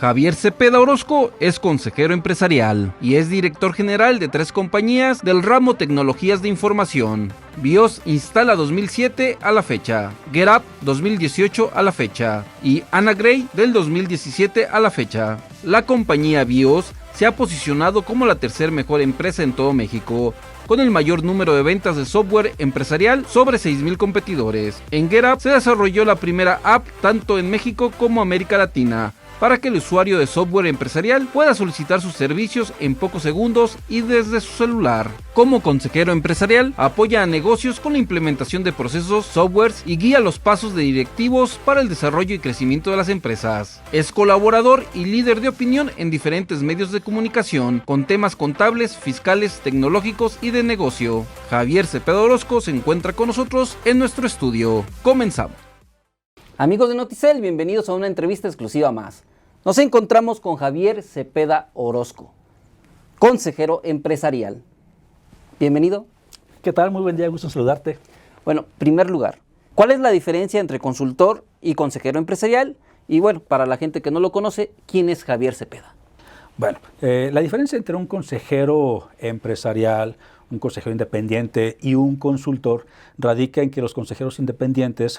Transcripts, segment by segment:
Javier Cepeda Orozco es consejero empresarial y es director general de 3 compañías del ramo tecnologías de información. BIOS instala 2007 a la fecha, GetUp 2018 a la fecha y Anagrey del 2017 a la fecha. La compañía BIOS se ha posicionado como la tercer mejor empresa en todo México, con el mayor número de ventas de software empresarial sobre 6,000 competidores. En GetUp se desarrolló la primera app tanto en México como América Latina, para que el usuario de software empresarial pueda solicitar sus servicios en pocos segundos y desde su celular. Como consejero empresarial, apoya a negocios con la implementación de procesos, softwares y guía los pasos de directivos para el desarrollo y crecimiento de las empresas. Es colaborador y líder de opinión en diferentes medios de comunicación, con temas contables, fiscales, tecnológicos y de negocio. Javier Cepeda Orozco se encuentra con nosotros en nuestro estudio. Comenzamos. Amigos de Noticel, bienvenidos a una entrevista exclusiva más. Nos encontramos con Javier Cepeda Orozco, consejero empresarial. Bienvenido. ¿Qué tal? Muy buen día, gusto en saludarte. Bueno, primer lugar, ¿cuál es la diferencia entre consultor y consejero empresarial? Y bueno, para la gente que no lo conoce, ¿quién es Javier Cepeda? Bueno, la diferencia entre un consejero empresarial, un consejero independiente y un consultor radica en que los consejeros independientes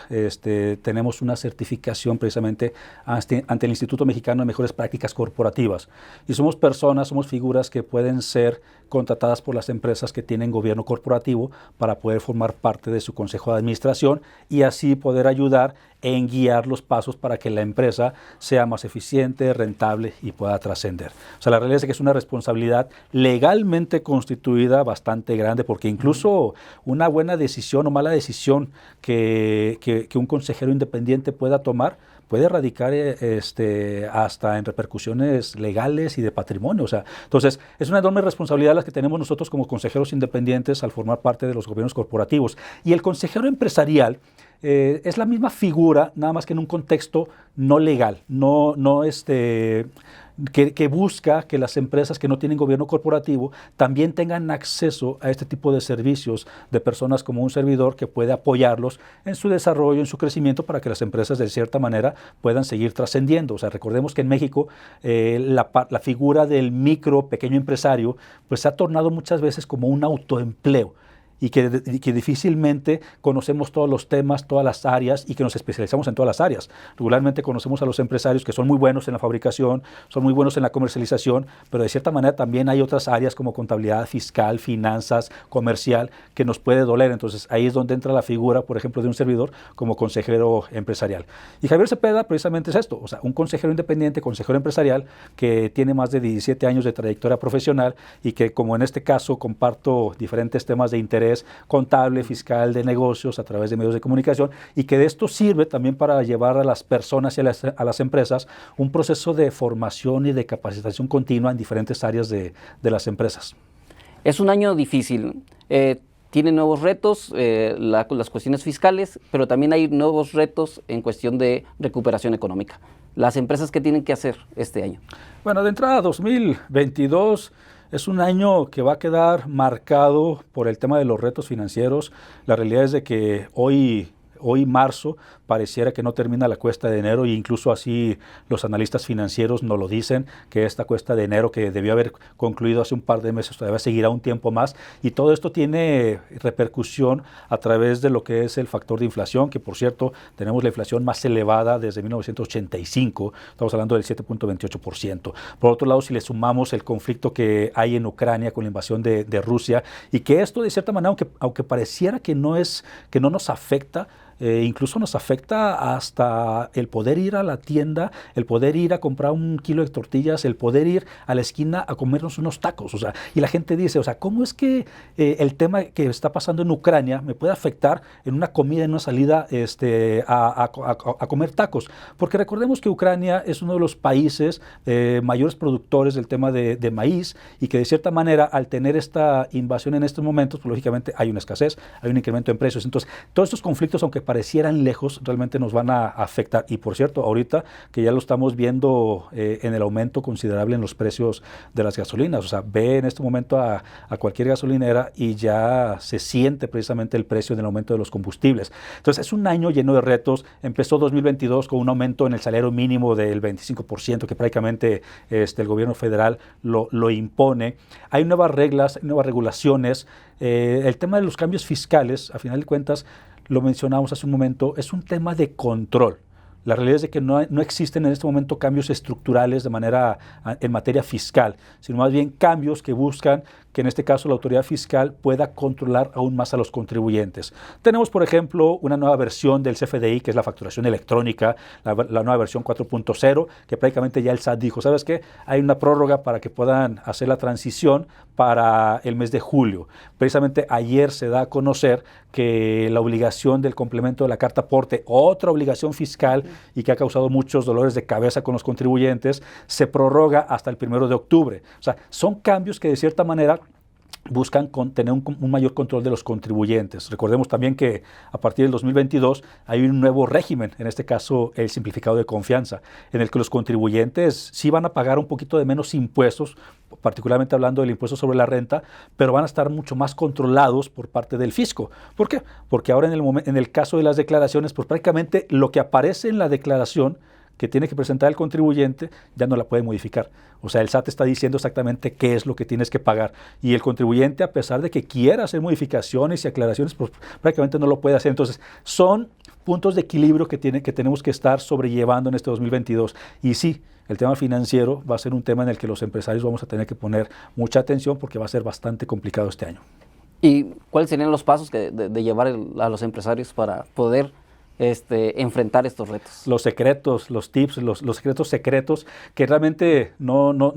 tenemos una certificación precisamente ante el Instituto Mexicano de Mejores Prácticas Corporativas. Y somos personas, somos figuras que pueden ser contratadas por las empresas que tienen gobierno corporativo para poder formar parte de su consejo de administración y así poder ayudar en guiar los pasos para que la empresa sea más eficiente, rentable y pueda trascender. O sea, la realidad es que es una responsabilidad legalmente constituida bastante grande, porque incluso una buena decisión o mala decisión que un consejero independiente pueda tomar puede radicar hasta en repercusiones legales y de patrimonio. O sea, entonces, es una enorme responsabilidad la que tenemos nosotros como consejeros independientes al formar parte de los gobiernos corporativos. Y el consejero empresarial es la misma figura, nada más que en un contexto no legal, que busca que las empresas que no tienen gobierno corporativo también tengan acceso a este tipo de servicios de personas como un servidor que puede apoyarlos en su desarrollo, en su crecimiento, para que las empresas de cierta manera puedan seguir trascendiendo. O sea, recordemos que en México la figura del pequeño empresario pues se ha tornado muchas veces como un autoempleo. Y que difícilmente conocemos todos los temas, todas las áreas y que nos especializamos en todas las áreas. Regularmente conocemos a los empresarios que son muy buenos en la fabricación, son muy buenos en la comercialización, pero de cierta manera también hay otras áreas como contabilidad fiscal, finanzas, comercial, que nos puede doler. Entonces ahí es donde entra la figura, por ejemplo, de un servidor como consejero empresarial. Y Javier Cepeda precisamente es esto, o sea, un consejero independiente, consejero empresarial que tiene más de 17 años de trayectoria profesional y que, como en este caso, comparto diferentes temas de interés contable, fiscal, de negocios a través de medios de comunicación, y que de esto sirve también para llevar a las personas y a las empresas un proceso de formación y de capacitación continua en diferentes áreas de las empresas. Es un año difícil, tiene nuevos retos, las cuestiones fiscales, pero también hay nuevos retos en cuestión de recuperación económica. Las empresas, ¿qué tienen que hacer este año? Bueno, de entrada 2022 es un año que va a quedar marcado por el tema de los retos financieros. La realidad es de que hoy marzo pareciera que no termina la cuesta de enero, e incluso así los analistas financieros nos lo dicen, que esta cuesta de enero, que debió haber concluido hace un par de meses, todavía seguirá un tiempo más, y todo esto tiene repercusión a través de lo que es el factor de inflación, que por cierto tenemos la inflación más elevada desde 1985, estamos hablando del 7.28%. Por otro lado, si le sumamos el conflicto que hay en Ucrania con la invasión de Rusia, y que esto de cierta manera, aunque pareciera que no nos afecta, incluso nos afecta hasta el poder ir a la tienda, el poder ir a comprar un kilo de tortillas, el poder ir a la esquina a comernos unos tacos. O sea, y la gente dice, o sea, ¿cómo es que el tema que está pasando en Ucrania me puede afectar en una comida, en una salida a comer tacos? Porque recordemos que Ucrania es uno de los países mayores productores del tema de maíz, y que de cierta manera, al tener esta invasión en estos momentos, pues lógicamente hay una escasez, hay un incremento en precios. Entonces, todos estos conflictos, aunque parecieran lejos realmente nos van a afectar. Y por cierto, ahorita que ya lo estamos viendo en el aumento considerable en los precios de las gasolinas. O sea, ve en este momento a cualquier gasolinera y ya se siente precisamente el precio del aumento de los combustibles. Entonces es un año lleno de retos. Empezó 2022 con un aumento en el salario mínimo del 25% que prácticamente el gobierno federal lo impone. Hay nuevas reglas, nuevas regulaciones. El tema de los cambios fiscales, a final de cuentas, lo mencionamos hace un momento, es un tema de control. La realidad es de que no existen en este momento cambios estructurales en materia fiscal, sino más bien cambios que buscan que en este caso la autoridad fiscal pueda controlar aún más a los contribuyentes. Tenemos, por ejemplo, una nueva versión del CFDI, que es la facturación electrónica, la nueva versión 4.0, que prácticamente ya el SAT dijo, ¿sabes qué? Hay una prórroga para que puedan hacer la transición para el mes de julio. Precisamente ayer se da a conocer que la obligación del complemento de la carta aporte, otra obligación fiscal y que ha causado muchos dolores de cabeza con los contribuyentes, se prorroga hasta el 1 de octubre. O sea, son cambios que de cierta manera buscan tener un mayor control de los contribuyentes. Recordemos también que a partir del 2022 hay un nuevo régimen, en este caso el simplificado de confianza, en el que los contribuyentes sí van a pagar un poquito de menos impuestos, particularmente hablando del impuesto sobre la renta, pero van a estar mucho más controlados por parte del fisco. ¿Por qué? Porque ahora en el caso de las declaraciones, pues prácticamente lo que aparece en la declaración que tiene que presentar el contribuyente, ya no la puede modificar. O sea, el SAT está diciendo exactamente qué es lo que tienes que pagar. Y el contribuyente, a pesar de que quiera hacer modificaciones y aclaraciones, pues prácticamente no lo puede hacer. Entonces, son puntos de equilibrio que tenemos que estar sobrellevando en este 2022. Y sí, el tema financiero va a ser un tema en el que los empresarios vamos a tener que poner mucha atención porque va a ser bastante complicado este año. ¿Y cuáles serían los pasos de llevar a los empresarios para poder enfrentar estos retos? Los secretos, los tips, los secretos secretos, que realmente no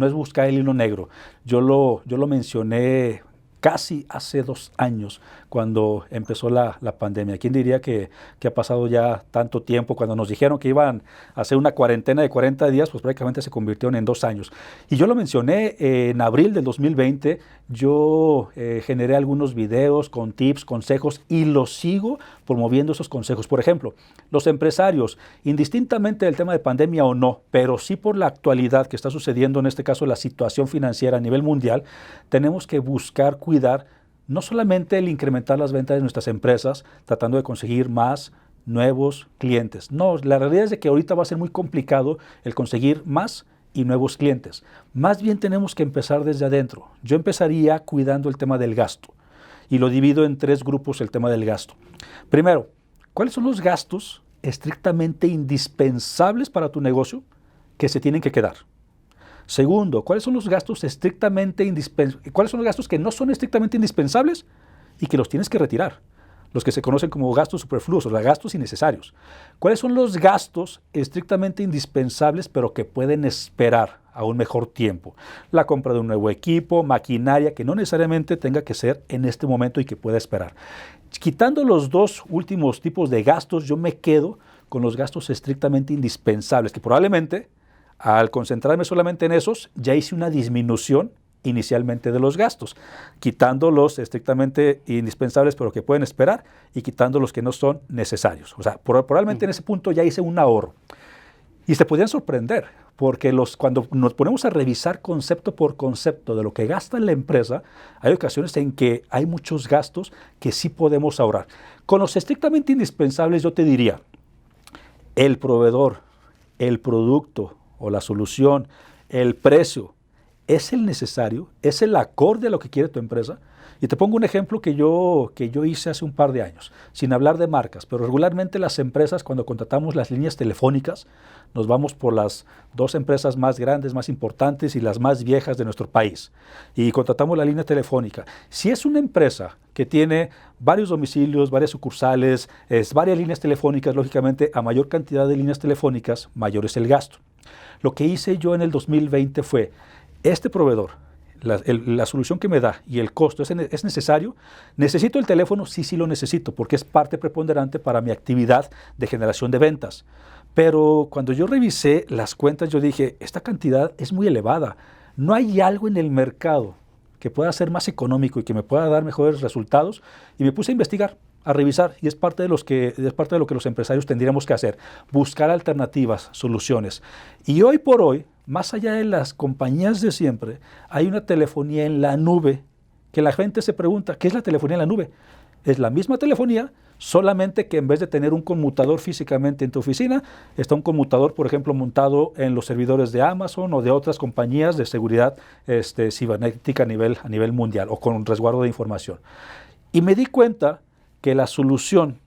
es buscar el hilo negro. Yo lo mencioné casi hace 2 años, cuando empezó la pandemia. ¿Quién diría que ha pasado ya tanto tiempo? Cuando nos dijeron que iban a hacer una cuarentena de 40 días, pues prácticamente se convirtieron en 2 años. Y yo lo mencioné en abril del 2020, yo generé algunos videos con tips, consejos, y los sigo promoviendo esos consejos. Por ejemplo, los empresarios, indistintamente del tema de pandemia o no, pero sí por la actualidad que está sucediendo, en este caso la situación financiera a nivel mundial, tenemos que buscar cuidar no solamente el incrementar las ventas de nuestras empresas, tratando de conseguir más nuevos clientes. No, la realidad es de que ahorita va a ser muy complicado el conseguir más y nuevos clientes. Más bien tenemos que empezar desde adentro. Yo empezaría cuidando el tema del gasto y lo divido en 3 grupos el tema del gasto. Primero, ¿cuáles son los gastos estrictamente indispensables para tu negocio que se tienen que quedar? Segundo, ¿cuáles son los gastos cuáles son los gastos que no son estrictamente indispensables y que los tienes que retirar? Los que se conocen como gastos superfluos, o sea, gastos innecesarios. ¿Cuáles son los gastos estrictamente indispensables pero que pueden esperar a un mejor tiempo? La compra de un nuevo equipo, maquinaria, que no necesariamente tenga que ser en este momento y que pueda esperar. Quitando los 2 últimos tipos de gastos, yo me quedo con los gastos estrictamente indispensables, que probablemente al concentrarme solamente en esos, ya hice una disminución inicialmente de los gastos, quitando los estrictamente indispensables pero que pueden esperar y quitando los que no son necesarios. O sea, probablemente en ese punto ya hice un ahorro. Y se podían sorprender, porque cuando nos ponemos a revisar concepto por concepto de lo que gasta la empresa, hay ocasiones en que hay muchos gastos que sí podemos ahorrar. Con los estrictamente indispensables yo te diría, el proveedor, el producto o la solución, el precio, ¿es el necesario? ¿Es el acorde a lo que quiere tu empresa? Y te pongo un ejemplo que yo hice hace un par de años, sin hablar de marcas, pero regularmente las empresas, cuando contratamos las líneas telefónicas, nos vamos por las 2 empresas más grandes, más importantes y las más viejas de nuestro país. Y contratamos la línea telefónica. Si es una empresa que tiene varios domicilios, varias sucursales, varias líneas telefónicas, lógicamente, a mayor cantidad de líneas telefónicas, mayor es el gasto. Lo que hice yo en el 2020 fue, este proveedor, la solución que me da y el costo es necesario. ¿Necesito el teléfono? Sí lo necesito, porque es parte preponderante para mi actividad de generación de ventas. Pero cuando yo revisé las cuentas, yo dije, esta cantidad es muy elevada. No hay algo en el mercado que pueda ser más económico y que me pueda dar mejores resultados. Y me puse a investigar. a revisar, y es parte de lo que los empresarios tendríamos que hacer, buscar alternativas, soluciones. Y hoy por hoy, más allá de las compañías de siempre, hay una telefonía en la nube que la gente se pregunta, ¿qué es la telefonía en la nube? Es la misma telefonía, solamente que en vez de tener un conmutador físicamente en tu oficina, está un conmutador, por ejemplo, montado en los servidores de Amazon o de otras compañías de seguridad cibernética a nivel mundial o con resguardo de información. Y me di cuenta que la solución,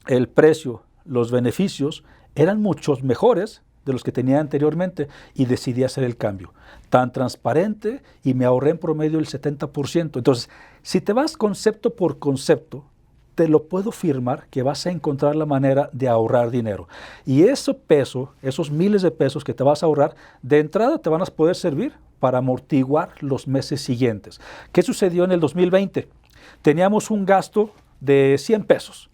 el precio, los beneficios eran muchos mejores de los que tenía anteriormente y decidí hacer el cambio. Tan transparente y me ahorré en promedio el 70%. Entonces, si te vas concepto por concepto, te lo puedo firmar que vas a encontrar la manera de ahorrar dinero. Y esos miles de pesos que te vas a ahorrar, de entrada te van a poder servir para amortiguar los meses siguientes. ¿Qué sucedió en el 2020? Teníamos un gasto de 100 pesos.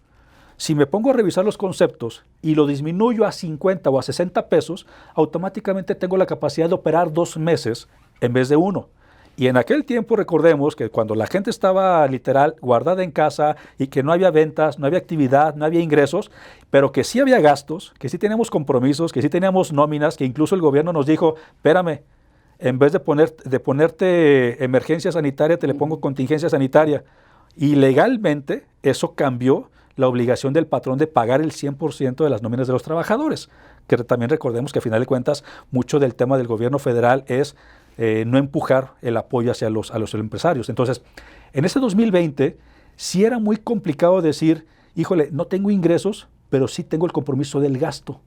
Si me pongo a revisar los conceptos y lo disminuyo a 50 o a 60 pesos, automáticamente tengo la capacidad de operar 2 meses en vez de 1. Y en aquel tiempo recordemos que cuando la gente estaba literal guardada en casa y que no había ventas, no había actividad, no había ingresos, pero que sí había gastos, que sí teníamos compromisos, que sí teníamos nóminas, que incluso el gobierno nos dijo, espérame, en vez de ponerte emergencia sanitaria, te le pongo contingencia sanitaria. Y legalmente eso cambió la obligación del patrón de pagar el 100% de las nóminas de los trabajadores, que también recordemos que a final de cuentas mucho del tema del gobierno federal es no empujar el apoyo hacia los empresarios. Entonces, en ese 2020 sí era muy complicado decir, híjole, no tengo ingresos, pero sí tengo el compromiso del gasto.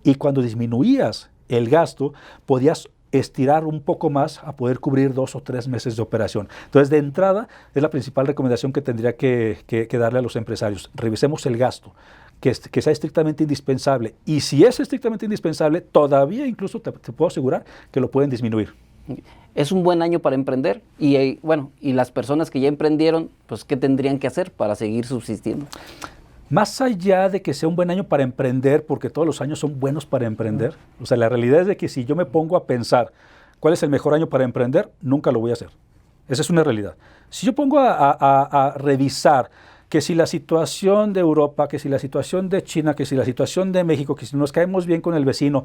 Y cuando disminuías el gasto, podías estirar un poco más a poder cubrir 2 o 3 meses de operación. Entonces, de entrada, es la principal recomendación que tendría que darle a los empresarios. Revisemos el gasto, que sea estrictamente indispensable. Y si es estrictamente indispensable, todavía incluso te puedo asegurar que lo pueden disminuir. Es un buen año para emprender y las personas que ya emprendieron, pues, ¿qué tendrían que hacer para seguir subsistiendo? Más allá de que sea un buen año para emprender, porque todos los años son buenos para emprender, o sea, la realidad es de que si yo me pongo a pensar cuál es el mejor año para emprender, nunca lo voy a hacer. Esa es una realidad. Si yo pongo a revisar que si la situación de Europa, que si la situación de China, que si la situación de México, que si nos caemos bien con el vecino,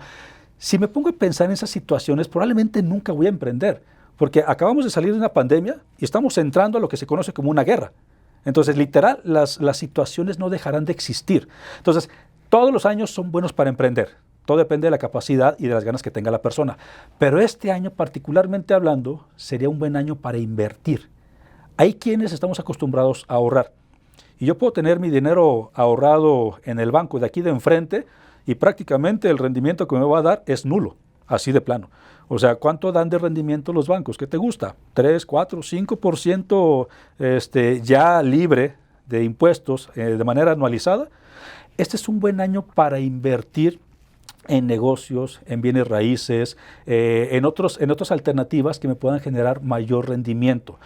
si me pongo a pensar en esas situaciones, probablemente nunca voy a emprender, porque acabamos de salir de una pandemia y estamos entrando a lo que se conoce como una guerra. Entonces, literal, las situaciones no dejarán de existir. Entonces, todos los años son buenos para emprender. Todo depende de la capacidad y de las ganas que tenga la persona. Pero este año, particularmente hablando, sería un buen año para invertir. Hay quienes estamos acostumbrados a ahorrar. Y yo puedo tener mi dinero ahorrado en el banco de aquí de enfrente y prácticamente el rendimiento que me va a dar es nulo, así de plano. O sea, ¿cuánto dan de rendimiento los bancos? ¿Qué te gusta? 3, 4, 5% ya libre de impuestos de manera anualizada. Este es un buen año para invertir en negocios, en bienes raíces, en otras alternativas que me puedan generar mayor rendimiento.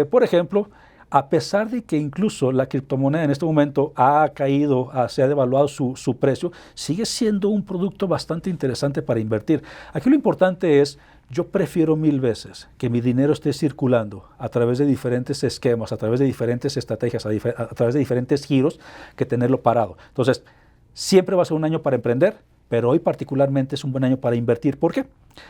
Por ejemplo, a pesar de que incluso la criptomoneda en este momento ha caído, se ha devaluado su precio, sigue siendo un producto bastante interesante para invertir. Aquí lo importante es, yo prefiero 1000 veces que mi dinero esté circulando a través de diferentes esquemas, a través de diferentes estrategias, a través de diferentes giros, que tenerlo parado. Entonces, siempre va a ser un año para emprender, pero hoy particularmente es un buen año para invertir. ¿Por qué?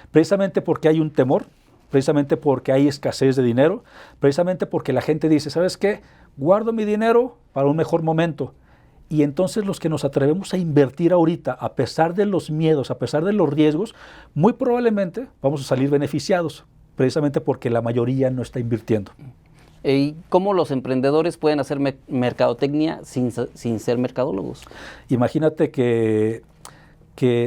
Precisamente porque hay un temor, precisamente porque hay escasez de dinero, precisamente porque la gente dice, ¿sabes qué? Guardo mi dinero para un mejor momento. Y entonces los que nos atrevemos a invertir ahorita, a pesar de los miedos, a pesar de los riesgos, muy probablemente vamos a salir beneficiados, precisamente porque la mayoría no está invirtiendo. ¿Y cómo los emprendedores pueden hacer mercadotecnia sin ser mercadólogos? Imagínate que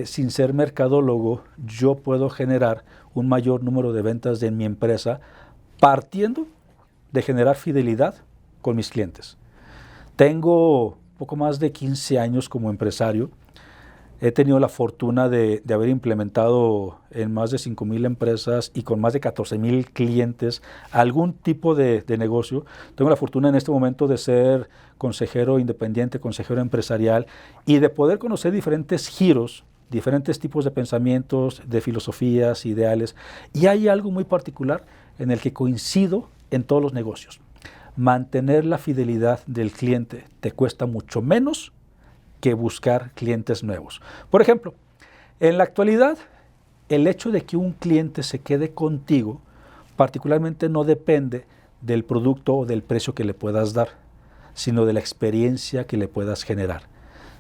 sin ser mercadólogo yo puedo generar un mayor número de ventas en mi empresa partiendo de generar fidelidad con mis clientes. Tengo poco más de 15 años como empresario. He tenido la fortuna de haber implementado en más de 5,000 empresas y con más de 14,000 clientes algún tipo de negocio. Tengo la fortuna en este momento de ser consejero independiente, consejero empresarial y de poder conocer diferentes giros, diferentes tipos de pensamientos, de filosofías, ideales. Y hay algo muy particular en el que coincido en todos los negocios. mantener la fidelidad del cliente te cuesta mucho menos que buscar clientes nuevos. Por ejemplo, en la actualidad, el hecho de que un cliente se quede contigo particularmente no depende del producto o del precio que le puedas dar, sino de la experiencia que le puedas generar.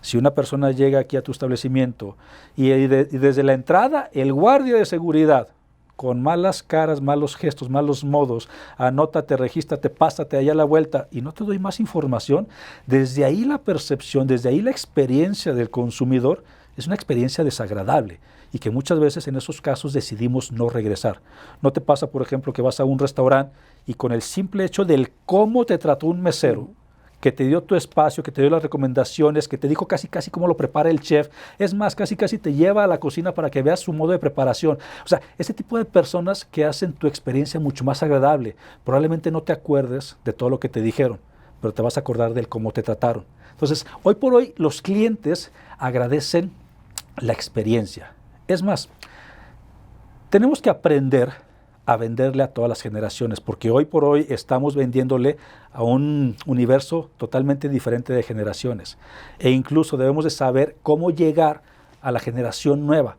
Si una persona llega aquí a tu establecimiento y desde la entrada el guardia de seguridad, con malas caras, malos gestos, malos modos, anótate, regístrate, pásate allá a la vuelta y no te doy más información, desde ahí la percepción, desde ahí la experiencia del consumidor es una experiencia desagradable y que muchas veces en esos casos decidimos no regresar. ¿No te pasa, por ejemplo, que vas a un restaurante y con el simple hecho del cómo te trató un mesero, que te dio tu espacio, que te dio las recomendaciones, que te dijo casi cómo lo prepara el chef, es más, casi te lleva a la cocina para que veas su modo de preparación? O sea, ese tipo de personas que hacen tu experiencia mucho más agradable. Probablemente no te acuerdes de todo lo que te dijeron, pero te vas a acordar del cómo te trataron. Entonces, hoy por hoy los clientes agradecen la experiencia. Es más, tenemos que aprender a venderle a todas las generaciones, porque hoy por hoy estamos vendiéndole a un universo totalmente diferente de generaciones. E incluso debemos de saber cómo llegar a la generación nueva.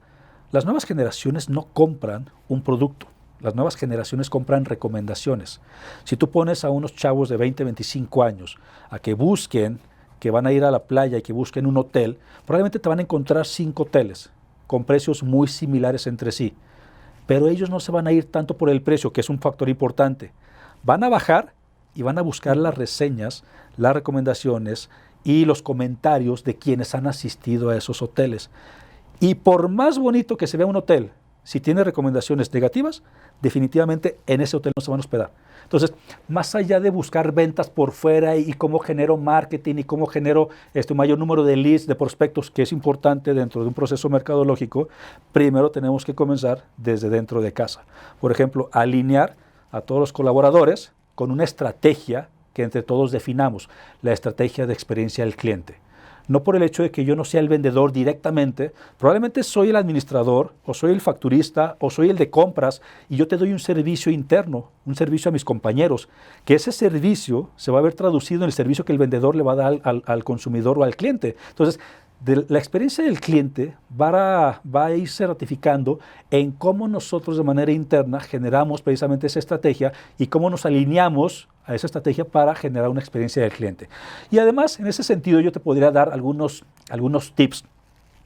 Las nuevas generaciones no compran un producto, las nuevas generaciones compran recomendaciones. Si tú pones a unos chavos de 20, 25 años a que busquen, que van a ir a la playa y que busquen un hotel, probablemente te van a encontrar 5 hoteles con precios muy similares entre sí. Pero ellos no se van a ir tanto por el precio, que es un factor importante. Van a bajar y van a buscar las reseñas, las recomendaciones y los comentarios de quienes han asistido a esos hoteles. Y por más bonito que se vea un hotel, si tiene recomendaciones negativas, definitivamente en ese hotel no se van a hospedar. Entonces, más allá de buscar ventas por fuera y cómo genero marketing y cómo genero un mayor número de leads, de prospectos, que es importante dentro de un proceso mercadológico, primero tenemos que comenzar desde dentro de casa. Por ejemplo, alinear a todos los colaboradores con una estrategia que entre todos definamos, la estrategia de experiencia del cliente. No por el hecho de que yo no sea el vendedor directamente, probablemente soy el administrador, o soy el facturista, o soy el de compras, y yo te doy un servicio interno, un servicio a mis compañeros, que ese servicio se va a ver traducido en el servicio que el vendedor le va a dar al consumidor o al cliente. Entonces, la experiencia del cliente va a irse ratificando en cómo nosotros de manera interna generamos precisamente esa estrategia y cómo nos alineamos a esa estrategia para generar una experiencia del cliente. Y además, en ese sentido, yo te podría dar algunos tips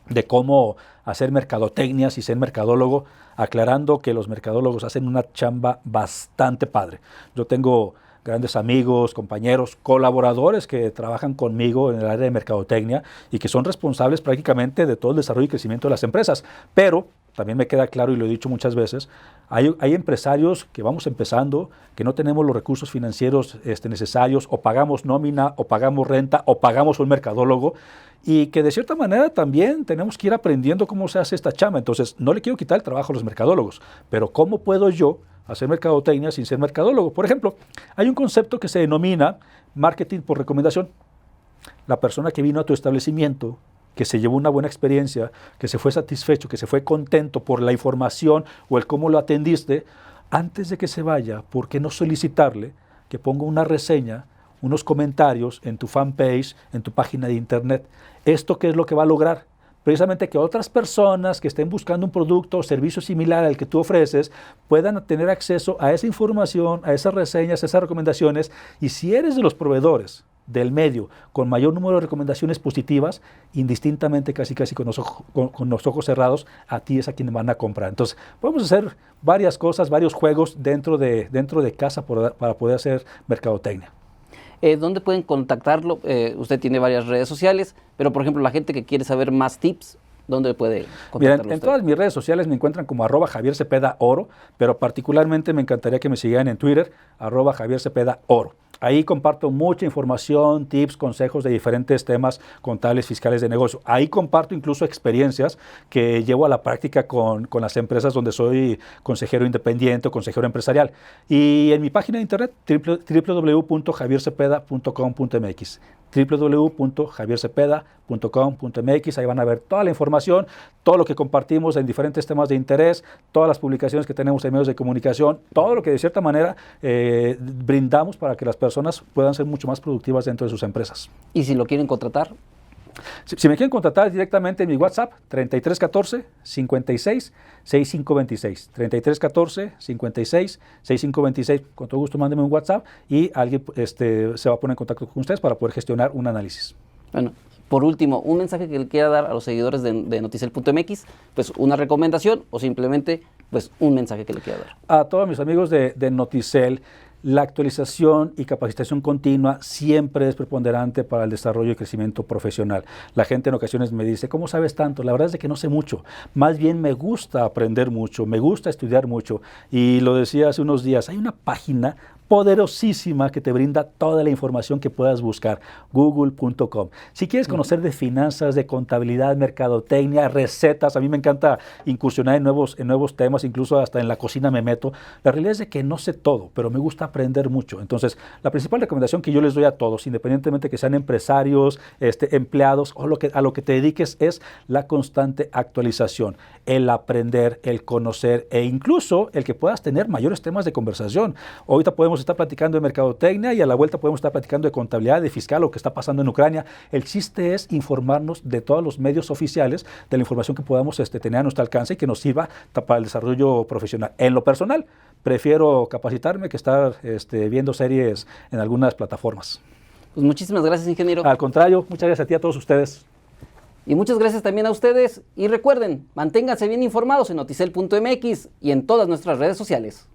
de cómo hacer mercadotecnia y ser mercadólogo, aclarando que los mercadólogos hacen una chamba bastante padre. Yo tengo grandes amigos, compañeros, colaboradores que trabajan conmigo en el área de mercadotecnia y que son responsables prácticamente de todo el desarrollo y crecimiento de las empresas. Pero también me queda claro, y lo he dicho muchas veces, hay empresarios que vamos empezando, que no tenemos los recursos financieros necesarios, o pagamos nómina, o pagamos renta, o pagamos un mercadólogo, y que de cierta manera también tenemos que ir aprendiendo cómo se hace esta chamba. Entonces, no le quiero quitar el trabajo a los mercadólogos, pero ¿cómo puedo yo hacer mercadotecnia sin ser mercadólogo? Por ejemplo, hay un concepto que se denomina marketing por recomendación. La persona que vino a tu establecimiento, que se llevó una buena experiencia, que se fue satisfecho, que se fue contento por la información o el cómo lo atendiste, antes de que se vaya, ¿por qué no solicitarle que ponga una reseña, unos comentarios en tu fanpage, en tu página de internet? ¿Esto qué es lo que va a lograr? Precisamente que otras personas que estén buscando un producto o servicio similar al que tú ofreces puedan tener acceso a esa información, a esas reseñas, a esas recomendaciones. Y si eres de los proveedores del medio con mayor número de recomendaciones positivas, indistintamente, casi con los ojos cerrados, a ti es a quien van a comprar. Entonces, podemos hacer varias cosas, varios juegos dentro de casa para poder hacer mercadotecnia. ¿Dónde pueden contactarlo? Usted tiene varias redes sociales, pero por ejemplo, la gente que quiere saber más tips, ¿dónde puede contactarlo? Mira, en todas mis redes sociales me encuentran como @JavierCepedaOro, pero particularmente me encantaría que me sigan en Twitter, @JavierCepedaOro. Ahí comparto mucha información, tips, consejos de diferentes temas contables, fiscales, de negocio. Ahí comparto incluso experiencias que llevo a la práctica con las empresas donde soy consejero independiente o consejero empresarial. Y en mi página de internet, www.javiercepeda.com.mx. www.javiercepeda.com.mx. Ahí van a ver toda la información, todo lo que compartimos en diferentes temas de interés, todas las publicaciones que tenemos en medios de comunicación, todo lo que de cierta manera brindamos para que las personas puedan ser mucho más productivas dentro de sus empresas. Y si lo quieren contratar, si me quieren contratar directamente en mi WhatsApp, 3314 56 6526. 3314 56 6526. Con todo gusto mándenme un WhatsApp y alguien se va a poner en contacto con ustedes para poder gestionar un análisis. bueno, por último, un mensaje que le quiera dar a los seguidores de Noticel.mx, pues una recomendación o simplemente pues un mensaje que le quiera dar. A todos mis amigos de Noticel, la actualización y capacitación continua siempre es preponderante para el desarrollo y crecimiento profesional. La gente en ocasiones me dice, ¿cómo sabes tanto? La verdad es de que no sé mucho. Más bien me gusta aprender mucho, me gusta estudiar mucho. Y lo decía hace unos días, hay una página poderosísima que te brinda toda la información que puedas buscar, google.com. Si quieres conocer de finanzas, de contabilidad, mercadotecnia, recetas, a mí me encanta incursionar en nuevos temas, incluso hasta en la cocina me meto. La realidad es de que no sé todo, pero me gusta aprender mucho. Entonces, la principal recomendación que yo les doy a todos, independientemente que sean empresarios, empleados o a lo que te dediques, es la constante actualización, el aprender, el conocer e incluso el que puedas tener mayores temas de conversación. Ahorita podemos estar platicando de mercadotecnia y a la vuelta podemos estar platicando de contabilidad, de fiscal, lo que está pasando en Ucrania. El chiste es informarnos de todos los medios oficiales, de la información que podamos tener a nuestro alcance y que nos sirva para el desarrollo profesional. En lo personal, prefiero capacitarme que estar viendo series en algunas plataformas. Pues muchísimas gracias, ingeniero. Al contrario, muchas gracias a ti, a todos ustedes. Y muchas gracias también a ustedes. Y recuerden, manténganse bien informados en Noticel.mx y en todas nuestras redes sociales.